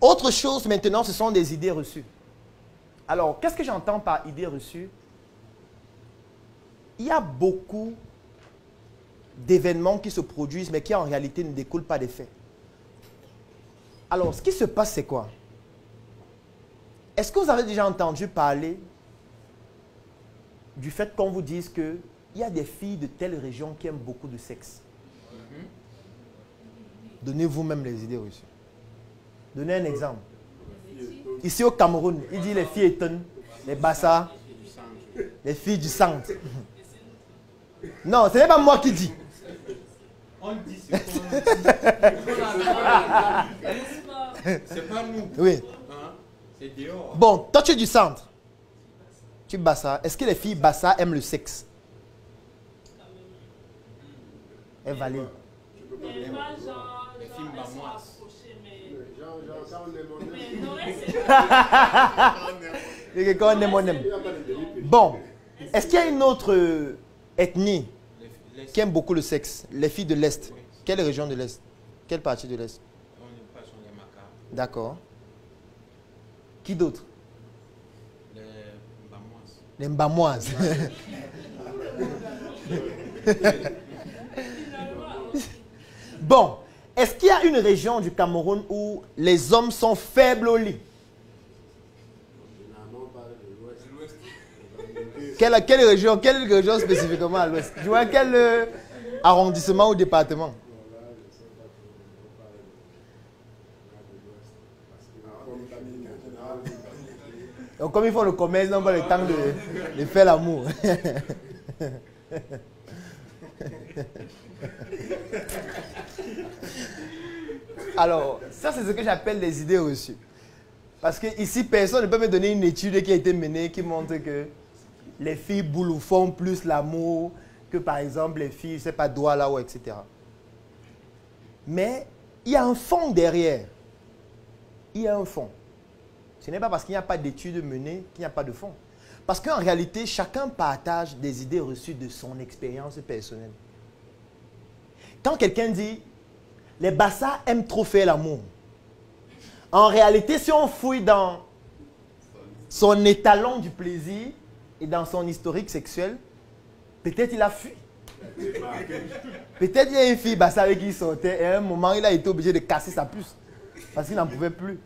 Autre chose maintenant, ce sont des idées reçues. Alors, qu'est-ce que j'entends par idées reçues? Il y a beaucoup d'événements qui se produisent, mais qui en réalité ne découlent pas des faits. Alors, ce qui se passe, c'est quoi? Est-ce que vous avez déjà entendu parler du fait qu'on vous dise qu'il y a des filles de telle région qui aiment beaucoup de sexe? Donnez vous-même les idées reçues. Donnez un exemple. Ici au Cameroun, il dit les filles étonnent, les Bassa, les filles du centre. Non, ce n'est pas moi qui dis. On le dit, c'est pas nous. Oui. Hein? C'est dehors. Bon, toi tu es du centre. Tu es Bassa. Est-ce que les filles Bassa aiment le sexe? Elles valident. Les films bamoises. Bon, est-ce qu'il y a une autre ethnie qui aime beaucoup le sexe? Les filles de l'Est. Quelle région de l'Est? Quelle partie de l'Est? D'accord. Qui d'autre? Les Mbamoises. Bon, est-ce qu'il y a une région du Cameroun où les hommes sont faibles au lit? Quelle région spécifiquement à l'ouest? Tu vois quel arrondissement ou département? Donc, comme ils font le commerce, ils n'ont pas le temps de faire l'amour. Alors, ça c'est ce que j'appelle les idées reçues. Parce que ici, personne ne peut me donner une étude qui a été menée qui montre que les filles boulou font plus l'amour que par exemple les filles, je ne sais pas, Douala ou etc. Mais il y a un fond derrière. Il y a un fond. Ce n'est pas parce qu'il n'y a pas d'études menées qu'il n'y a pas de fond. Parce qu'en réalité, chacun partage des idées reçues de son expérience personnelle. Quand quelqu'un dit « les Bassa aiment trop faire l'amour », en réalité, si on fouille dans son étalon du plaisir et dans son historique sexuel, peut-être il a fui. Peut-être il y a une fille Bassa avec qui il sortait et à un moment, il a été obligé de casser sa puce parce qu'il n'en pouvait plus.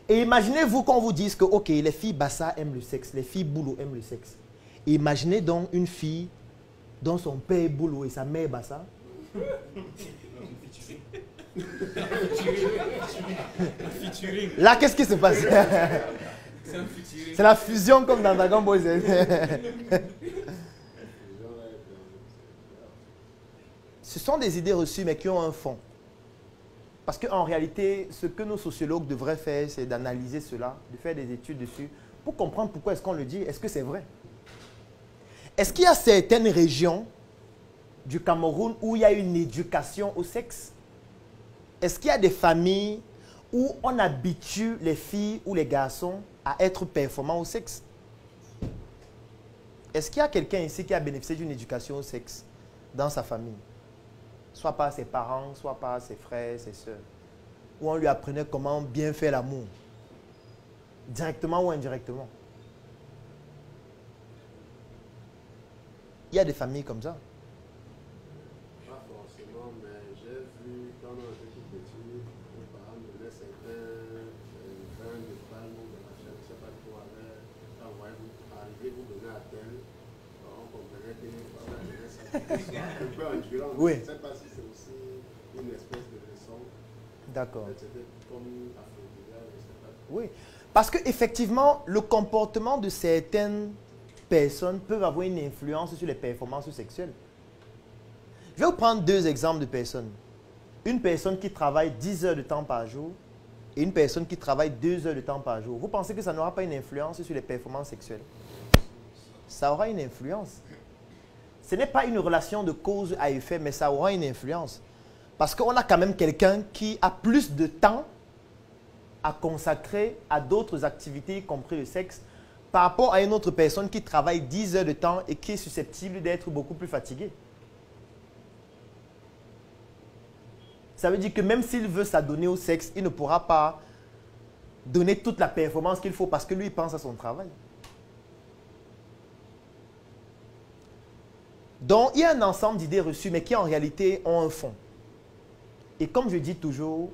Et imaginez-vous qu'on vous dise que, ok, les filles Bassa aiment le sexe, les filles Boulou aiment le sexe. Et imaginez donc une fille dont son père est Boulou et sa mère est Bassa. Là, qu'est-ce qui se passe? C'est la fusion comme dans Dragon Ball Z. Ce sont des idées reçues, mais qui ont un fond. Parce qu'en réalité, ce que nos sociologues devraient faire, c'est d'analyser cela, de faire des études dessus, pour comprendre pourquoi est-ce qu'on le dit, est-ce que c'est vrai? Est-ce qu'il y a certaines régions du Cameroun où il y a une éducation au sexe? Est-ce qu'il y a des familles où on habitue les filles ou les garçons à être performants au sexe? Est-ce qu'il y a quelqu'un ici qui a bénéficié d'une éducation au sexe dans sa famille? Soit par ses parents, soit par ses frères, ses sœurs. Où on lui apprenait comment bien faire l'amour. Directement ou indirectement. Il y a des familles comme ça. Pas forcément, mais j'ai vu quand on était tout petit, mes parents me donnaient certains vins de palme ou de machin, je ne sais pas quoi, quand vous arrivez, vous donnez à tel, on comprenait que voilà, c'est un peu endurant. Oui. Je ne sais pas si c'est aussi une espèce de leçon. D'accord. C'était comme afro-bilal, je ne sais pas. Oui, parce qu'effectivement, le comportement de certaines personnes peut avoir une influence sur les performances sexuelles. Je vais vous prendre deux exemples de personnes. Une personne qui travaille 10 heures de temps par jour et une personne qui travaille 2 heures de temps par jour. Vous pensez que ça n'aura pas une influence sur les performances sexuelles? Ça aura une influence. Ce n'est pas une relation de cause à effet, mais ça aura une influence. Parce qu'on a quand même quelqu'un qui a plus de temps à consacrer à d'autres activités, y compris le sexe, par rapport à une autre personne qui travaille 10 heures de temps et qui est susceptible d'être beaucoup plus fatiguée. Ça veut dire que même s'il veut s'adonner au sexe, il ne pourra pas donner toute la performance qu'il faut parce que lui, il pense à son travail. Donc, il y a un ensemble d'idées reçues, mais qui en réalité ont un fond. Et comme je dis toujours,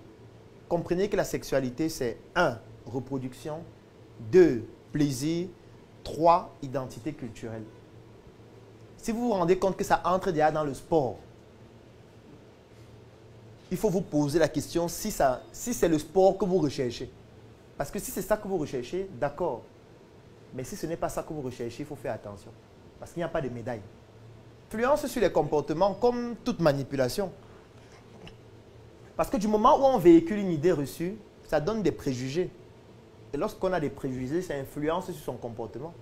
comprenez que la sexualité, c'est 1. Reproduction, 2. Plaisir, 3. Identité culturelle. Si vous vous rendez compte que ça entre déjà dans le sport, il faut vous poser la question si c'est le sport que vous recherchez. Parce que si c'est ça que vous recherchez, d'accord. Mais si ce n'est pas ça que vous recherchez, il faut faire attention. Parce qu'il n'y a pas de médaille. Influence sur les comportements comme toute manipulation. Parce que du moment où on véhicule une idée reçue, ça donne des préjugés. Et lorsqu'on a des préjugés, ça influence sur son comportement.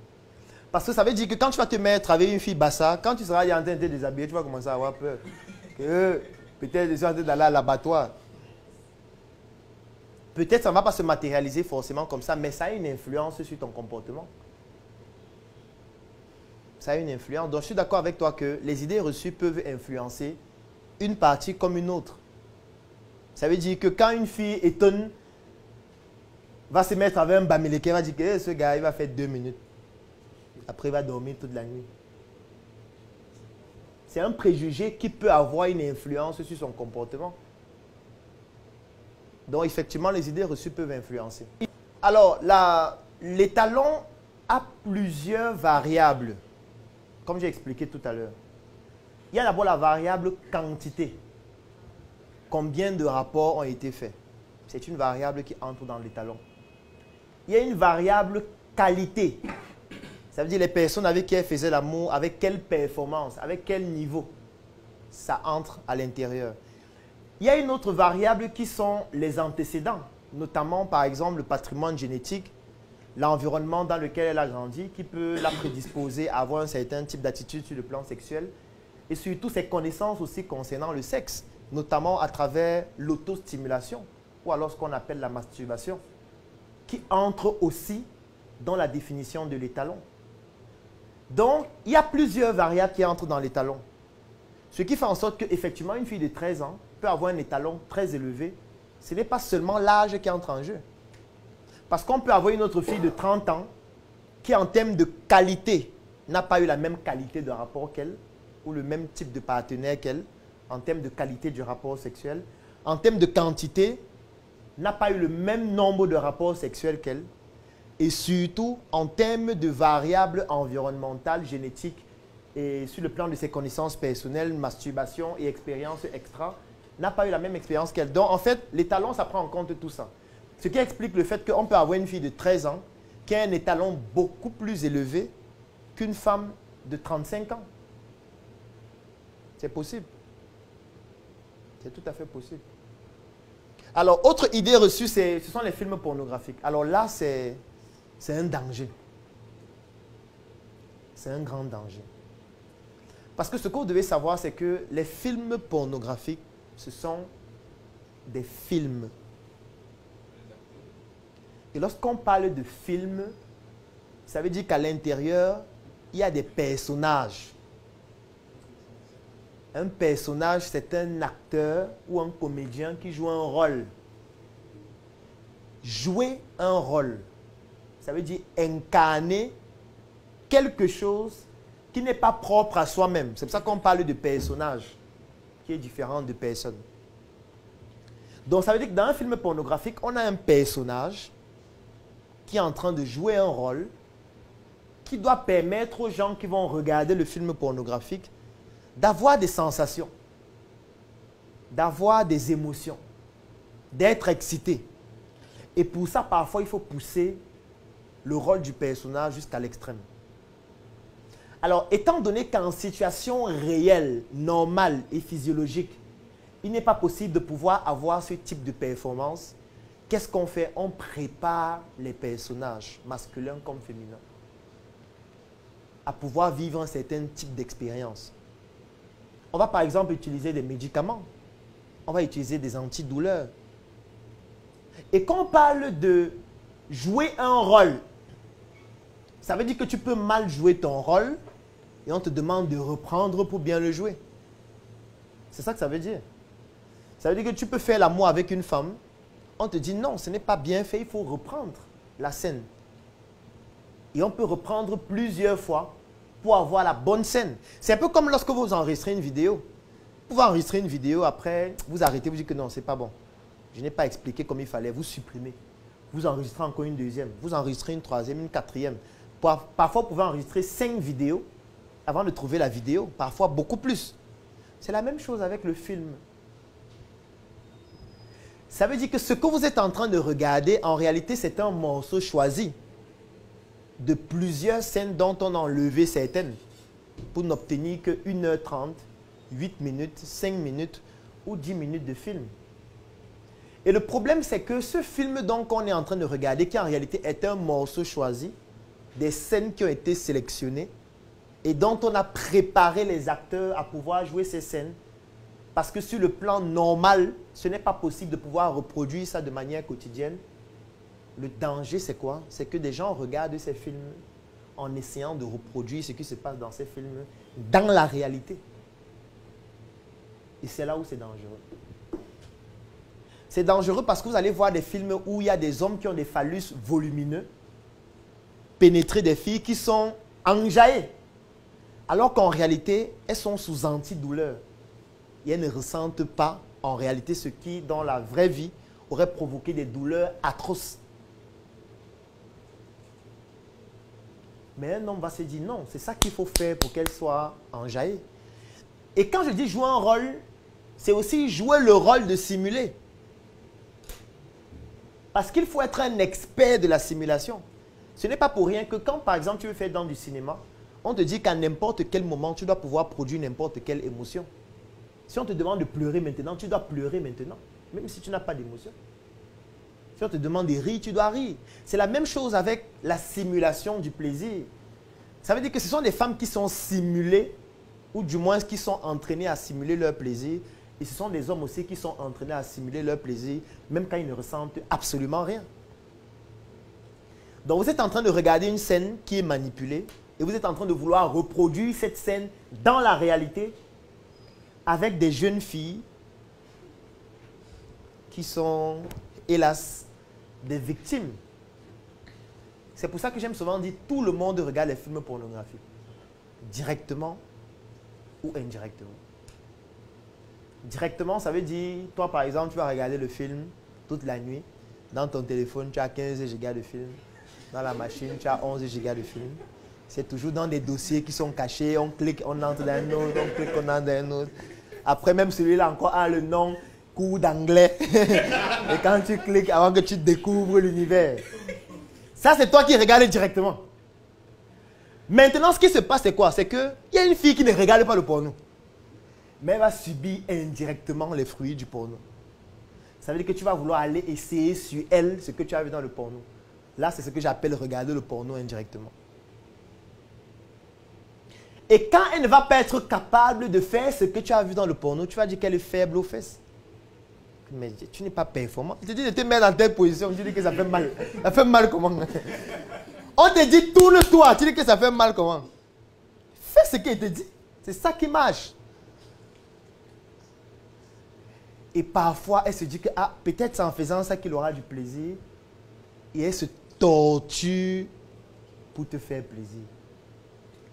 Parce que ça veut dire que quand tu vas te mettre avec une fille bassa, quand tu seras en train de te déshabiller, tu vas commencer à avoir peur. Que peut-être tu es en train d'aller à l'abattoir. Peut-être ça ne va pas se matérialiser forcément comme ça, mais ça a une influence sur ton comportement. Ça a une influence. Donc je suis d'accord avec toi que les idées reçues peuvent influencer une partie comme une autre. Ça veut dire que quand une fille étonne, va se mettre avec un bamileke, va dire que hey, ce gars il va faire 2 minutes. Après il va dormir toute la nuit. C'est un préjugé qui peut avoir une influence sur son comportement. Donc effectivement les idées reçues peuvent influencer. Alors l'étalon a plusieurs variables. Comme j'ai expliqué tout à l'heure. Il y a d'abord la variable quantité. Combien de rapports ont été faits? C'est une variable qui entre dans l'étalon. Il y a une variable qualité. Ça veut dire les personnes avec qui elles faisaient l'amour, avec quelle performance, avec quel niveau. Ça entre à l'intérieur. Il y a une autre variable qui sont les antécédents. Notamment par exemple le patrimoine génétique. L'environnement dans lequel elle a grandi qui peut la prédisposer à avoir un certain type d'attitude sur le plan sexuel et surtout ses connaissances aussi concernant le sexe, notamment à travers l'autostimulation ou alors ce qu'on appelle la masturbation qui entre aussi dans la définition de l'étalon. Donc, il y a plusieurs variables qui entrent dans l'étalon. Ce qui fait en sorte qu'effectivement, une fille de 13 ans peut avoir un étalon très élevé. Ce n'est pas seulement l'âge qui entre en jeu. Parce qu'on peut avoir une autre fille de 30 ans qui, en termes de qualité, n'a pas eu la même qualité de rapport qu'elle, ou le même type de partenaire qu'elle, en termes de qualité du rapport sexuel. En termes de quantité, n'a pas eu le même nombre de rapports sexuels qu'elle. Et surtout, en termes de variables environnementales, génétiques, et sur le plan de ses connaissances personnelles, masturbation et expériences extra, n'a pas eu la même expérience qu'elle. Donc, en fait, l'étalon, ça prend en compte tout ça. Ce qui explique le fait qu'on peut avoir une fille de 13 ans qui a un étalon beaucoup plus élevé qu'une femme de 35 ans. C'est possible. C'est tout à fait possible. Alors, autre idée reçue, ce sont les films pornographiques. Alors là, c'est un danger. C'est un grand danger. Parce que ce que vous devez savoir, c'est que les films pornographiques, ce sont des films. Et lorsqu'on parle de film, ça veut dire qu'à l'intérieur, il y a des personnages. Un personnage, c'est un acteur ou un comédien qui joue un rôle. Jouer un rôle, ça veut dire incarner quelque chose qui n'est pas propre à soi-même. C'est pour ça qu'on parle de personnage, qui est différent de personne. Donc ça veut dire que dans un film pornographique, on a un personnage qui est en train de jouer un rôle qui doit permettre aux gens qui vont regarder le film pornographique d'avoir des sensations, d'avoir des émotions, d'être excité. Et pour ça, parfois, il faut pousser le rôle du personnage jusqu'à l'extrême. Alors, étant donné qu'en situation réelle, normale et physiologique, il n'est pas possible de pouvoir avoir ce type de performance, qu'est-ce qu'on fait? On prépare les personnages, masculins comme féminins, à pouvoir vivre un certain type d'expérience. On va par exemple utiliser des médicaments. On va utiliser des antidouleurs. Et quand on parle de jouer un rôle, ça veut dire que tu peux mal jouer ton rôle et on te demande de reprendre pour bien le jouer. C'est ça que ça veut dire. Ça veut dire que tu peux faire l'amour avec une femme. On te dit non, ce n'est pas bien fait, il faut reprendre la scène. Et on peut reprendre plusieurs fois pour avoir la bonne scène. C'est un peu comme lorsque vous enregistrez une vidéo. Vous pouvez enregistrer une vidéo, après, vous arrêtez, vous dites que non, c'est pas bon. Je n'ai pas expliqué comme il fallait, vous supprimez. Vous enregistrez encore une deuxième, vous enregistrez une troisième, une quatrième. Parfois, vous pouvez enregistrer 5 vidéos avant de trouver la vidéo, parfois beaucoup plus. C'est la même chose avec le film. Ça veut dire que ce que vous êtes en train de regarder, en réalité, c'est un morceau choisi de plusieurs scènes dont on a enlevé certaines pour n'obtenir que 1h30, 8 minutes, 5 minutes ou 10 minutes de film. Et le problème, c'est que ce film donc on est en train de regarder, qui en réalité est un morceau choisi, des scènes qui ont été sélectionnées et dont on a préparé les acteurs à pouvoir jouer ces scènes. Parce que sur le plan normal, ce n'est pas possible de pouvoir reproduire ça de manière quotidienne. Le danger, c'est quoi? C'est que des gens regardent ces films en essayant de reproduire ce qui se passe dans ces films dans la réalité. Et c'est là où c'est dangereux. C'est dangereux parce que vous allez voir des films où il y a des hommes qui ont des phallus volumineux, pénétrer des filles qui sont enjaillées. Alors qu'en réalité, elles sont sous antidouleur. Et elles ne ressentent pas en réalité ce qui, dans la vraie vie, aurait provoqué des douleurs atroces. Mais un homme va se dire non, c'est ça qu'il faut faire pour qu'elle soit enjaillée. Et quand je dis jouer un rôle, c'est aussi jouer le rôle de simuler. Parce qu'il faut être un expert de la simulation. Ce n'est pas pour rien que quand, par exemple, tu veux faire dans du cinéma, on te dit qu'à n'importe quel moment, tu dois pouvoir produire n'importe quelle émotion. Si on te demande de pleurer maintenant, tu dois pleurer maintenant, même si tu n'as pas d'émotion. Si on te demande de rire, tu dois rire. C'est la même chose avec la simulation du plaisir. Ça veut dire que ce sont des femmes qui sont simulées, ou du moins qui sont entraînées à simuler leur plaisir. Et ce sont des hommes aussi qui sont entraînés à simuler leur plaisir, même quand ils ne ressentent absolument rien. Donc vous êtes en train de regarder une scène qui est manipulée, et vous êtes en train de vouloir reproduire cette scène dans la réalité, avec des jeunes filles qui sont, hélas, des victimes. C'est pour ça que j'aime souvent dire tout le monde regarde les films pornographiques, directement ou indirectement. Directement, ça veut dire, toi par exemple, tu vas regarder le film toute la nuit. Dans ton téléphone, tu as 15 gigas de film. Dans la machine, tu as 11 gigas de film. C'est toujours dans des dossiers qui sont cachés. On clique, on entre dans un autre, on clique, on entre dans un autre. Après, même celui-là encore a le nom cours d'anglais. Et quand tu cliques, avant que tu découvres l'univers. Ça, c'est toi qui regardes directement. Maintenant, ce qui se passe, c'est quoi? C'est qu'il y a une fille qui ne regarde pas le porno. Mais elle va subir indirectement les fruits du porno. Ça veut dire que tu vas vouloir aller essayer sur elle ce que tu as vu dans le porno. Là, c'est ce que j'appelle regarder le porno indirectement. Et quand elle ne va pas être capable de faire ce que tu as vu dans le porno, tu vas dire qu'elle est faible aux fesses. Mais tu n'es pas performant. Je te dis de te mettre dans telle position, tu dis que ça fait mal. Ça fait mal comment? On te dit tourne-toi, tu dis que ça fait mal comment? Fais ce qu'il te dit. C'est ça qui marche. Et parfois, elle se dit que peut-être c'est en faisant ça qu'il aura du plaisir. Et elle se torture pour te faire plaisir.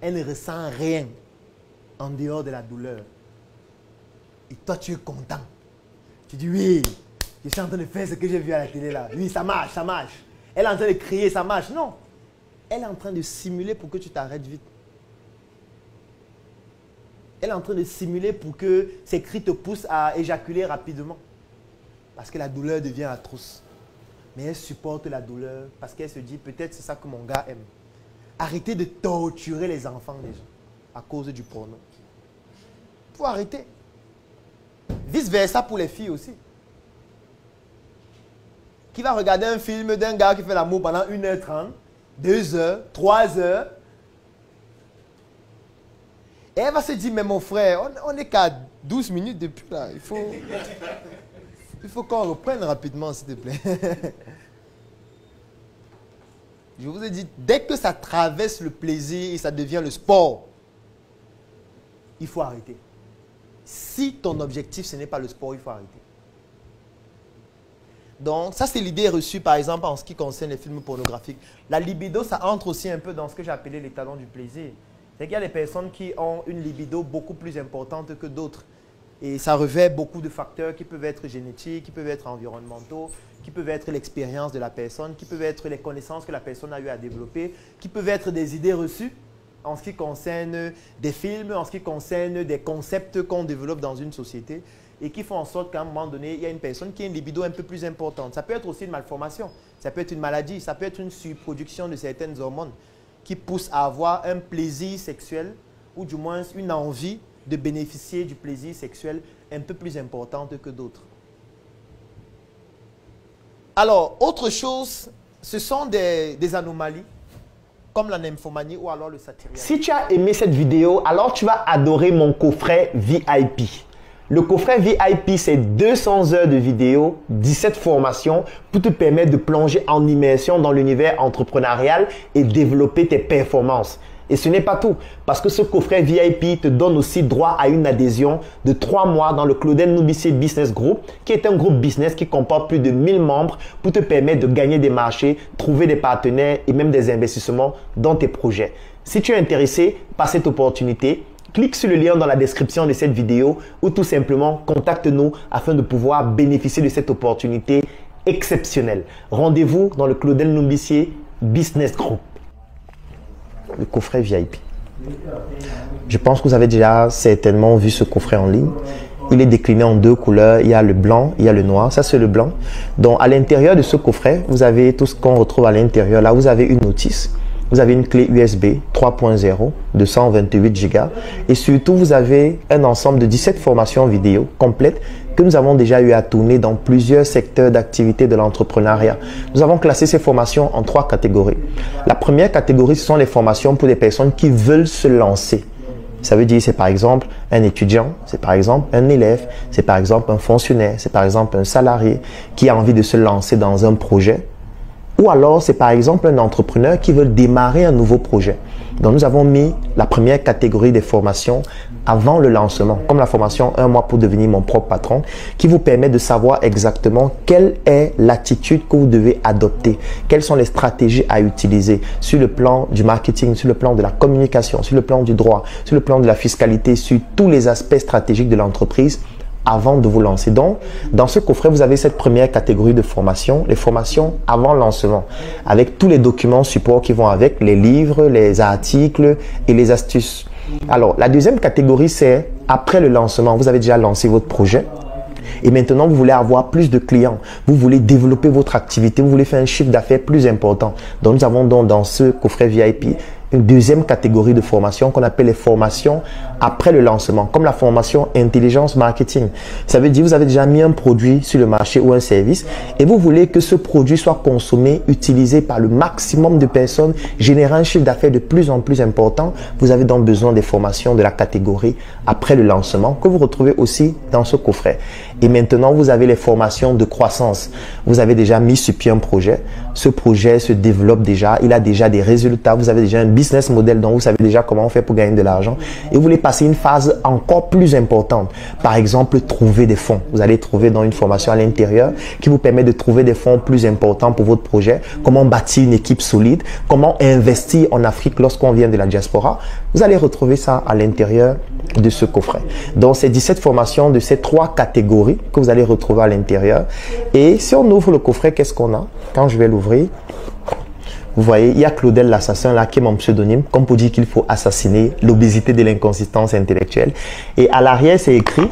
Elle ne ressent rien en dehors de la douleur. Et toi, tu es content. Tu dis oui, je suis en train de faire ce que j'ai vu à la télé là. Oui, ça marche, ça marche. Elle est en train de crier, ça marche. Non. Elle est en train de simuler pour que tu t'arrêtes vite. Elle est en train de simuler pour que ses cris te poussent à éjaculer rapidement. Parce que la douleur devient atroce. Mais elle supporte la douleur parce qu'elle se dit peut-être c'est ça que mon gars aime. Arrêtez de torturer les enfants déjà à cause du porno. Il faut arrêter. Vice versa pour les filles aussi. Qui va regarder un film d'un gars qui fait l'amour pendant 1h30, 2h, 3h. Et elle va se dire, mais mon frère, on n'est qu'à 12 minutes depuis là. Il faut qu'on reprenne rapidement, s'il te plaît. Je vous ai dit, dès que ça traverse le plaisir et ça devient le sport, il faut arrêter. Si ton objectif, ce n'est pas le sport, il faut arrêter. Donc, ça, c'est l'idée reçue, par exemple, en ce qui concerne les films pornographiques. La libido, ça entre aussi un peu dans ce que j'ai appelé les talons du plaisir. C'est qu'il y a des personnes qui ont une libido beaucoup plus importante que d'autres. Et ça revêt beaucoup de facteurs qui peuvent être génétiques, qui peuvent être environnementaux, qui peuvent être l'expérience de la personne, qui peuvent être les connaissances que la personne a eu à développer, qui peuvent être des idées reçues en ce qui concerne des films, en ce qui concerne des concepts qu'on développe dans une société et qui font en sorte qu'à un moment donné, il y a une personne qui a une libido un peu plus importante. Ça peut être aussi une malformation, ça peut être une maladie, ça peut être une surproduction de certaines hormones qui poussent à avoir un plaisir sexuel ou du moins une envie de bénéficier du plaisir sexuel un peu plus importante que d'autres. Alors, autre chose, ce sont des anomalies comme la nymphomanie ou alors le satyrianisme. Si tu as aimé cette vidéo, alors tu vas adorer mon coffret VIP. Le coffret VIP, c'est 200 heures de vidéos, 17 formations pour te permettre de plonger en immersion dans l'univers entrepreneurial et développer tes performances. Et ce n'est pas tout, parce que ce coffret VIP te donne aussi droit à une adhésion de 3 mois dans le Claudel Noubissier Business Group, qui est un groupe business qui comporte plus de 1000 membres pour te permettre de gagner des marchés, trouver des partenaires et même des investissements dans tes projets. Si tu es intéressé par cette opportunité, clique sur le lien dans la description de cette vidéo ou tout simplement contacte-nous afin de pouvoir bénéficier de cette opportunité exceptionnelle. Rendez-vous dans le Claudel Noubissier Business Group. Le coffret VIP. Je pense que vous avez déjà certainement vu ce coffret en ligne. Il est décliné en 2 couleurs. Il y a le blanc, il y a le noir. Ça, c'est le blanc. Donc, à l'intérieur de ce coffret, vous avez tout ce qu'on retrouve à l'intérieur. Là, vous avez une notice. Vous avez une clé USB 3.0 de 128 Go. Et surtout, vous avez un ensemble de 17 formations vidéo complètes que nous avons déjà eu à tourner dans plusieurs secteurs d'activité de l'entrepreneuriat. Nous avons classé ces formations en 3 catégories. La première catégorie, ce sont les formations pour les personnes qui veulent se lancer. Ça veut dire, c'est par exemple un étudiant, c'est par exemple un élève, c'est par exemple un fonctionnaire, c'est par exemple un salarié qui a envie de se lancer dans un projet. Ou alors, c'est par exemple un entrepreneur qui veut démarrer un nouveau projet. Donc, nous avons mis la première catégorie des formations avant le lancement, comme la formation 1 mois pour devenir mon propre patron, qui vous permet de savoir exactement quelle est l'attitude que vous devez adopter, quelles sont les stratégies à utiliser sur le plan du marketing, sur le plan de la communication, sur le plan du droit, sur le plan de la fiscalité, sur tous les aspects stratégiques de l'entreprise avant de vous lancer. Donc, dans ce coffret, vous avez cette première catégorie de formation, les formations avant lancement, avec tous les documents support qui vont avec, les livres, les articles et les astuces. Alors, la deuxième catégorie, c'est après le lancement. Vous avez déjà lancé votre projet et maintenant, vous voulez avoir plus de clients. Vous voulez développer votre activité. Vous voulez faire un chiffre d'affaires plus important. Donc, nous avons donc dans ce coffret VIP une deuxième catégorie de formation qu'on appelle les formations après le lancement, comme la formation intelligence marketing. Ça veut dire que vous avez déjà mis un produit sur le marché ou un service et vous voulez que ce produit soit consommé, utilisé par le maximum de personnes, générant un chiffre d'affaires de plus en plus important. Vous avez donc besoin des formations de la catégorie après le lancement que vous retrouvez aussi dans ce coffret. Et maintenant, vous avez les formations de croissance. Vous avez déjà mis sur pied un projet. Ce projet se développe déjà. Il a déjà des résultats. Vous avez déjà un business model dont vous savez déjà comment on fait pour gagner de l'argent. Et vous voulez passer une phase encore plus importante. Par exemple, trouver des fonds. Vous allez trouver dans une formation à l'intérieur qui vous permet de trouver des fonds plus importants pour votre projet. Comment bâtir une équipe solide. Comment investir en Afrique lorsqu'on vient de la diaspora. Vous allez retrouver ça à l'intérieur de ce coffret. Donc, c'est 17 formations de ces 3 catégories que vous allez retrouver à l'intérieur. Et si on ouvre le coffret, qu'est-ce qu'on a? Quand je vais l'ouvrir, vous voyez, il y a Claudel l'assassin là qui est mon pseudonyme, comme pour dire qu'il faut assassiner l'obésité de l'inconsistance intellectuelle. Et à l'arrière, c'est écrit,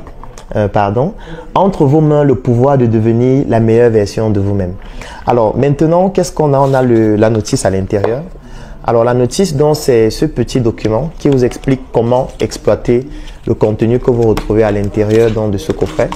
entre vos mains le pouvoir de devenir la meilleure version de vous-même. Alors maintenant, qu'est-ce qu'on a? On a la notice à l'intérieur. Alors la notice, donc, c'est ce petit document qui vous explique comment exploiter le contenu que vous retrouvez à l'intérieur de ce coffret.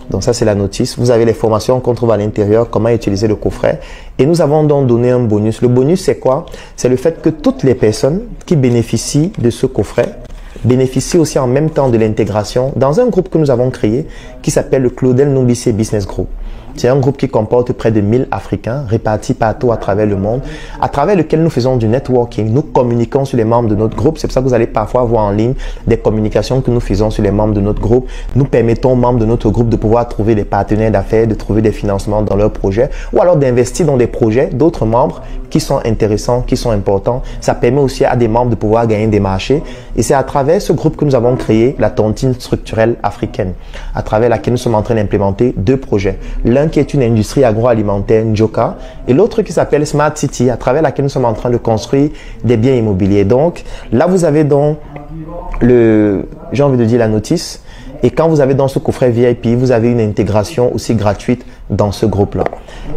Donc ça, c'est la notice. Vous avez les formations qu'on trouve à l'intérieur, comment utiliser le coffret. Et nous avons donc donné un bonus. Le bonus, c'est quoi? C'est le fait que toutes les personnes qui bénéficient de ce coffret bénéficient aussi en même temps de l'intégration dans un groupe que nous avons créé qui s'appelle le Claudel Noubissier Business Group. C'est un groupe qui comporte près de 1000 Africains répartis partout à travers le monde, à travers lequel nous faisons du networking. Nous communiquons sur les membres de notre groupe. C'est pour ça que vous allez parfois voir en ligne des communications que nous faisons sur les membres de notre groupe. Nous permettons aux membres de notre groupe de pouvoir trouver des partenaires d'affaires, de trouver des financements dans leurs projets ou alors d'investir dans des projets d'autres membres qui sont intéressants, qui sont importants. Ça permet aussi à des membres de pouvoir gagner des marchés. Et c'est à travers ce groupe que nous avons créé la tontine structurelle africaine, à travers laquelle nous sommes en train d'implémenter 2 projets. L'un qui est une industrie agroalimentaire, Njoka, et l'autre qui s'appelle Smart City, à travers laquelle nous sommes en train de construire des biens immobiliers. Donc, là, vous avez donc j'ai envie de dire la notice. Et quand vous avez dans ce coffret VIP, vous avez une intégration aussi gratuite dans ce groupe-là.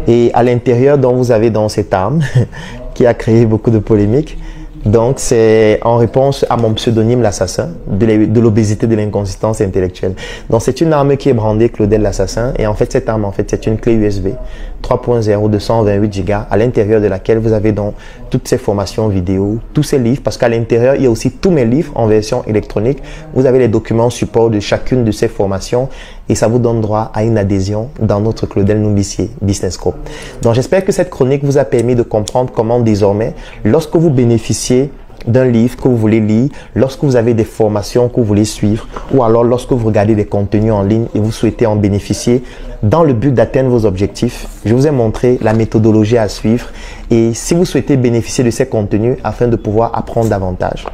Et à l'intérieur, donc, vous avez dans cette arme qui a créé beaucoup de polémiques. Donc, c'est en réponse à mon pseudonyme l'assassin, de l'obésité, de l'inconsistance intellectuelle. Donc, c'est une arme qui est brandée Claudel l'assassin. Et en fait, cette arme, en fait, c'est une clé USB 3.0 de 128 Go à l'intérieur de laquelle vous avez donc toutes ces formations vidéo, tous ces livres, parce qu'à l'intérieur, il y a aussi tous mes livres en version électronique. Vous avez les documents support de chacune de ces formations et ça vous donne droit à une adhésion dans notre Claudel Noubissier Business Group. Donc, j'espère que cette chronique vous a permis de comprendre comment désormais, lorsque vous bénéficiez d'un livre que vous voulez lire, lorsque vous avez des formations que vous voulez suivre ou alors lorsque vous regardez des contenus en ligne et vous souhaitez en bénéficier dans le but d'atteindre vos objectifs, je vous ai montré la méthodologie à suivre. Et si vous souhaitez bénéficier de ces contenus afin de pouvoir apprendre davantage,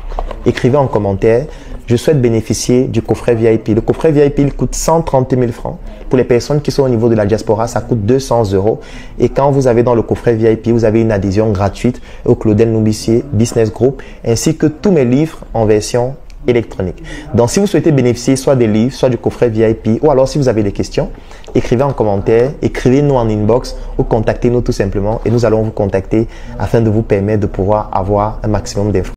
écrivez en commentaire: je souhaite bénéficier du coffret VIP. Le coffret VIP, il coûte 130 000 francs. Pour les personnes qui sont au niveau de la diaspora, ça coûte 200 €. Et quand vous avez dans le coffret VIP, vous avez une adhésion gratuite au Claudel Noubissier Business Group, ainsi que tous mes livres en version électronique. Donc, si vous souhaitez bénéficier soit des livres, soit du coffret VIP, ou alors si vous avez des questions, écrivez en commentaire, écrivez-nous en inbox ou contactez-nous tout simplement et nous allons vous contacter afin de vous permettre de pouvoir avoir un maximum d'informations.